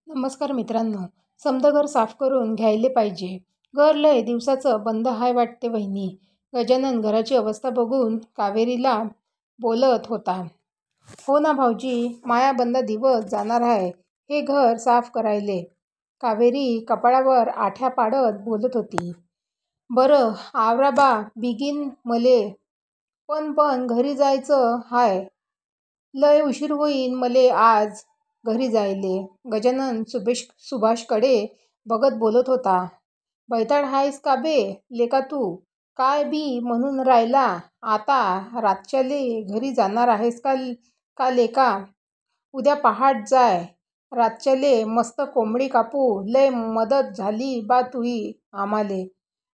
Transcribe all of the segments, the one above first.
नमस्कार मित्रांनो. समदं घर साफ करून घ्यायले पाहिजे. घर लय दिवसाचं बंद हाय वाटते वहिनी. गजानन घराची अवस्था बघून कावेरीला बोलत होता. हो ना भाऊजी, माया बंद दिवस जाणार आहे हे घर साफ करायले. कावेरी कपाळावर आठ्या पाडत बोलत होती. बरं आवरा बा बिगीन मले. पण घरी जायचं हाय. लय उशीर होईन मले आज घरी जायले. गजानन सुभाषकडे बघत बोलत होता. बैताड हायस का बे लेका तू? काय बी म्हणून राहिला? आता रातच्याले घरी जाणार आहेस का लेका? उद्या पहाट जाय. रातच्याले मस्त कोंबडी कापू. लय मदत झाली बा तुही आम्हाले.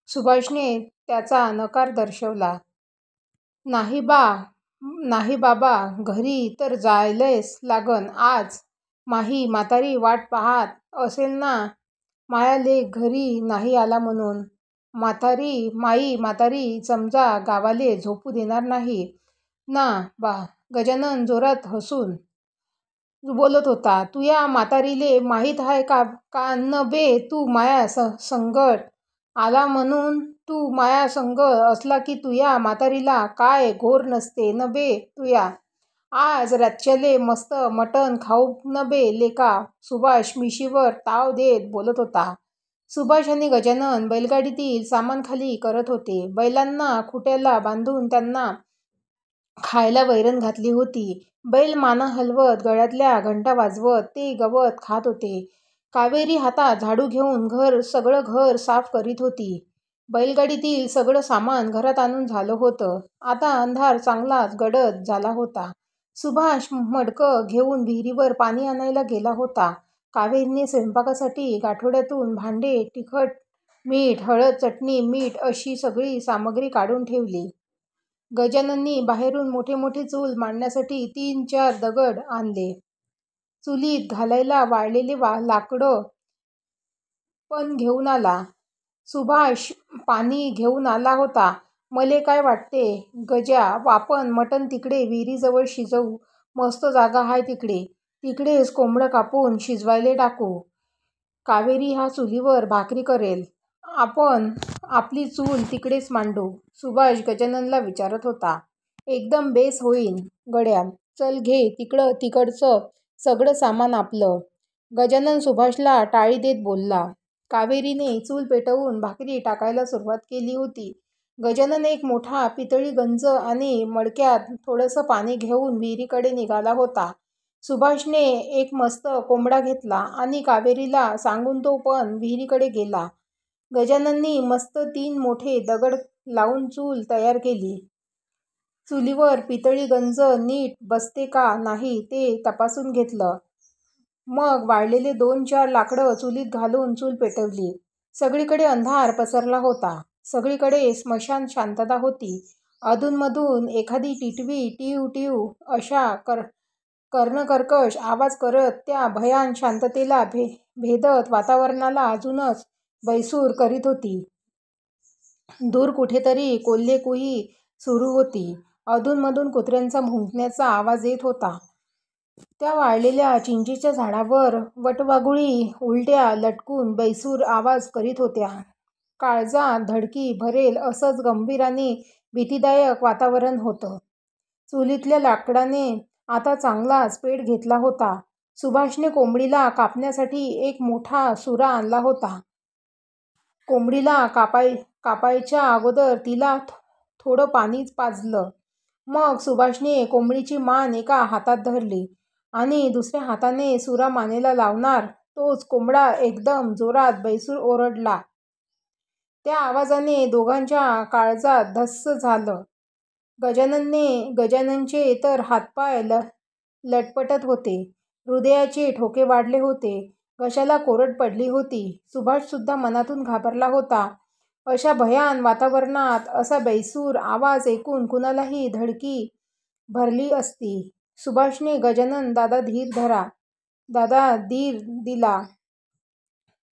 सुभाषने त्याचा नकार दर्शवला. नाही बाबा, घरी तर जायलाच लागन आज. माही म्हातारी वाट पाहात असेल ना. माया लेक घरी नाही आला म्हणून. माई म्हातारी समजा गावाले झोपू देणार नाही ना बा. गजानन जोरात हसून बोलत होता. तुया म्हातारीले माहीत आहे का न बे तू माया संगट आला म्हणून? तू माया संग असला की तुया म्हातारीला काय घोर नसते न बे तुया. आज रातच्याले मस्त मटण खाऊ न बे लेका. सुभाष मिशीवर ताव देत बोलत होता. सुभाष आणि गजानन बैलगाडीतील सामान खाली करत होते. बैलांना खुट्याला बांधून त्यांना खायला वैरण घातली होती. बैल माना हलवत गळ्यातल्या घंटा वाजवत ते गवत खात होते. कावेरी हातात झाडू घेऊन सगळं घर साफ करीत होती. बैलगाडीतील सगळं सामान घरात आणून झालं होतं. आता अंधार चांगलाच गडद झाला होता. सुभाष मडकं घेऊन विहिरीवर पाणी आणायला गेला होता. कावेरीने स्वयंपाकासाठी गाठोड्यातून भांडे, तिखट, मीठ, हळद, चटणी, मीठ अशी सगळी सामग्री काढून ठेवली. गजानननी बाहेरून मोठे मोठे चूल मांडण्यासाठी 3-4 दगड आणले. चुलीत घालायला वाळलेले लाकडं पण घेऊन आला. सुभाष पाणी घेऊन आला होता. मले काय वाटते गजा, आपण मटण तिकडे विहिरीजवळ शिजवू. मस्त जागा हाय तिकडेच कोंबडं कापून शिजवायले टाकू. कावेरी हा चुलीवर भाकरी करेल. आपण आपली चूल तिकडेच मांडू. सुभाष गजाननला विचारत होता. एकदम बेस होईन गड्या. चल घे तिकडचं सगळं सामान आपलं. गजानन सुभाषला टाळी देत बोलला. कावेरीने चूल पेटवून भाकरी टाकायला सुरुवात केली होती. गजानन एक मोठा पितळी गंज आणि मडक्यात थोडंसं पाणी घेऊन विहिरीकडे निघाला होता. सुभाषने एक मस्त कोंबडा घेतला आणि कावेरीला सांगून तो पण विहिरीकडे गेला. गजानननी मस्त 3 मोठे दगड लावून चूल तयार केली. चुलीवर पितळी गंज नीट बसते का नाही ते तपासून घेतलं. मग वाळलेले 2-4 लाकडं चुलीत घालून चूल पेटवली. सगळीकडे अंधार पसरला होता. सगळीकडे स्मशान शांतता होती. अधूनमधून एखादी टिटवी टिव टिव अशा कर्णकर्कश आवाज करत त्या भयान शांततेला भेदत वातावरणाला अजूनच बैसूर करीत होती. दूर कुठेतरी कोल्हेकुई सुरू होती. अधूनमधून कुत्र्यांचा भुंकण्याचा आवाज येत होता. त्या वाळलेल्या चिंचेच्या झाडावर वटवाघुळी उलट्या लटकून बैसूर आवाज करीत होत्या. काळजात धडकी भरेल असंच गंभीर आणि भीतीदायक वातावरण होतं. चुलीतल्या लाकडाने आता चांगलाच पेट घेतला होता. सुभाषने कोंबडीला कापण्यासाठी एक मोठा सुरा आणला होता. कोंबडीला कापायच्या अगोदर तिला थोडं पाणी पाजलं. मग सुभाषने कोंबडीची मान एका हातात धरली आणि दुसऱ्या हाताने सुरा मानेला लावणार तोच कोंबडा एकदम जोरात बैसूर ओरडला. त्या आवाजाने दोघांच्या काळजात धस्स झालं. गजाननचे तर हातपाय लटपटत होते. हृदयाचे ठोके वाढले होते. घशाला कोरड पडली होती. सुभाषसुद्धा मनातून घाबरला होता. अशा भयान वातावरणात असा बैसूर आवाज ऐकून कुणालाही धडकी भरली असती. सुभाषने गजानन दादा धीर दिला.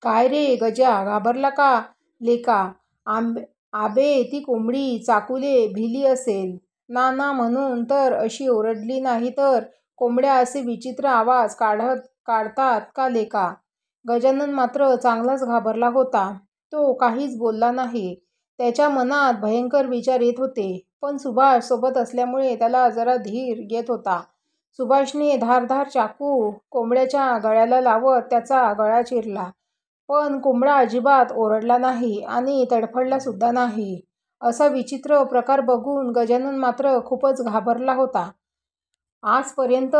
काय रे गजा, घाबरला का लेका? आबे ती कोंबडी चाकूले भिली असेल ना म्हणून तर अशी ओरडली, नाही तर कोंबड्या असे विचित्र आवाज काढतात का लेका? गजानन मात्र चांगलाच घाबरला होता. तो काहीच बोलला नाही. त्याच्या मनात भयंकर विचार येत होते. पण सुभाष सोबत असल्यामुळे त्याला जरा धीर येत होता. सुभाषने धारधार चाकू कोंबड्याच्या गळ्याला लावत त्याचा गळा चिरला. पण कोंबडा अजिबात ओरडला नाही आणि तडफडला सुद्धा नाही. असा विचित्र प्रकार बघून गजानन मात्र खूपच घाबरला होता. आजपर्यंत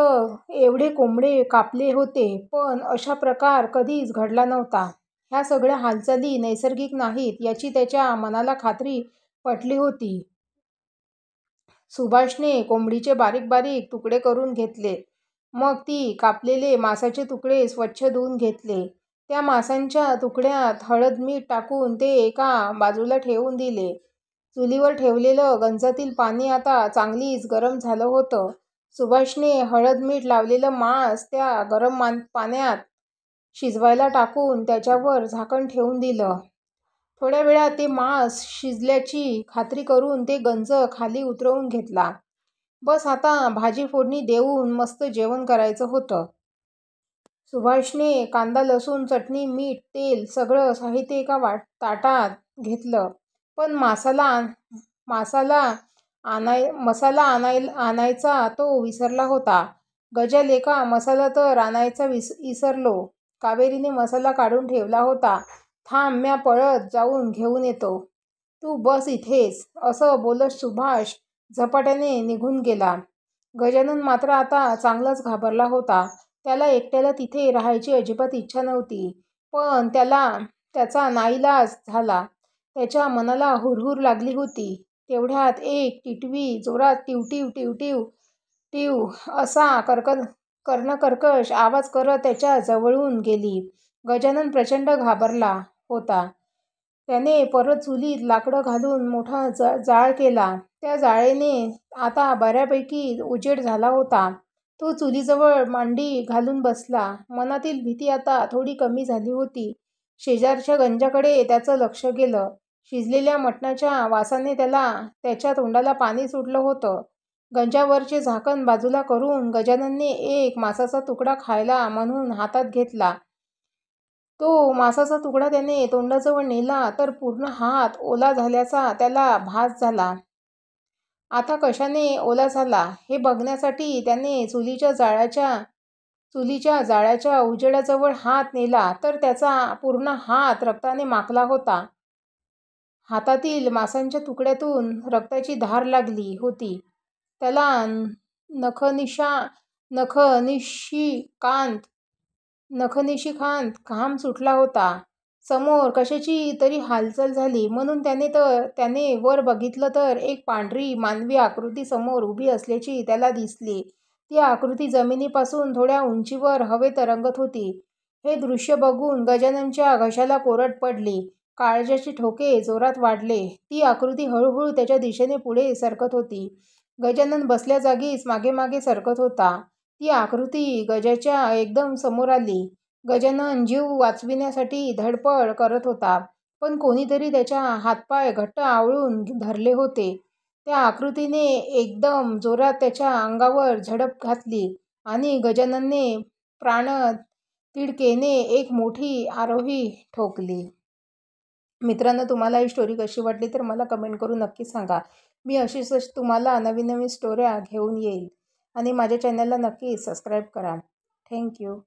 एवढे कोंबडे कापले होते, पण अशा प्रकार कधीच घडला नव्हता. ह्या सगळ्या हालचाली नैसर्गिक नाहीत याची त्याच्या मनाला खात्री पटली होती. सुभाषने कोंबडीचे बारीक बारीक तुकडे करून घेतले. मग ती कापलेले मांसाचे तुकडे स्वच्छ धुवून घेतले. त्या मांसाच्या तुकड्यात हळद मीठ टाकून ते एका बाजूला ठेवून दिले. चुलीवर ठेवलेलं गंजातील पाणी आता चांगलीच गरम झालं होतं. सुभाषने हळद मीठ लावलेलं मांस त्या गरम पाण्यात शिजवायला टाकून त्याच्यावर झाकण ठेवून दिलं. थोड्या वेळात ते मांस शिजल्याची खात्री करून ते गंज खाली उतरवून घेतला. बस आता भाजी फोडणी देऊन मस्त जेवण करायचं होतं. सुभाषने कांदा लसूण चटणी मीठ तेल सगळं साहित्य एका ताटात घेतलं. पण मसाला आणायचा तो विसरला होता. गजालेका मसाला तर आणायचा विसरलो. कावेरीने मसाला काढून ठेवला होता. थांब, म्या पळत जाऊन घेऊन येतो. तू बस इथेच, असं बोलत सुभाष झपाट्याने निघून गेला. गजानन मात्र आता चांगलाच घाबरला होता. त्याला एकट्याला तिथे राहायची अजिबात इच्छा नव्हती. पण त्याचा नाईलाज झाला. त्याच्या मनाला हुरहुर लागली होती. तेवढ्यात एक टिटवी जोरात टिवटिव टिवटिव टिव असा कर्णकर्कश आवाज करत त्याच्या जवळून गेली. गजानन प्रचंड घाबरला होता. त्याने परत चुलीत लाकडं घालून मोठा जाळ केला. त्या जाळेने आता बऱ्यापैकी उजेड झाला होता. तो चुलीजवळ मांडी घालून बसला. मनातील भीती आता थोडी कमी झाली होती. शेजारच्या गंजाकडे त्याचं लक्ष गेलं. शिजलेल्या मटणाच्या वासाने त्याच्या तोंडाला पाणी सुटलं होतं. गंजावरचे झाकण बाजूला करून गजाननने एक मांसाचा तुकडा खायला म्हणून हातात घेतला. तो मांसाचा तुकडा त्याने तोंडाजवळ नेला तर पूर्ण हात ओला झाल्याचा त्याला भास झाला. आता कशाने ओला झाला हे बघण्यासाठी त्याने चुलीच्या जाळ्याच्या उजेडाजवळ हात नेला तर त्याचा पूर्ण हात रक्ताने माखला होता. हातातील मांसाच्या तुकड्यातून रक्ताची धार लागली होती. त्याला नखशिखांत घाम सुटला होता. समोर कशाची तरी हालचाल झाली म्हणून त्याने वर बघितलं तर एक पांढरी मानवी आकृती समोर उभी असल्याची त्याला दिसली. ती आकृती जमिनीपासून थोड्या उंचीवर हवेत तरंगत होती. हे दृश्य बघून गजाननच्या घशाला कोरड पडली. काळजाचे ठोके जोरात वाढले. ती आकृती हळूहळू त्याच्या दिशेने पुढे सरकत होती. गजानन बसल्या जागीच मागे मागे सरकत होता. ती आकृती गजाच्या एकदम समोर आली. गजानन जीव वाचविण्यासाठी धडपड करत होता. पण कोणीतरी त्याच्या हातपाय घट्ट आवळून धरले होते. त्या आकृतीने एकदम जोरात त्याच्या अंगावर झडप घातली आणि गजाननने प्राणतिडकेने एक मोठी आरोही ठोकली. मित्रांनो, तुम्हाला ही स्टोरी कशी वाटली तर मला कमेंट करून नक्की सांगा. मी अशीच तुम्हाला नवीन नवीन स्टोऱ्या घेऊन येईल आणि माझ्या चॅनलला नक्की सबस्क्राईब करा. थँक्यू.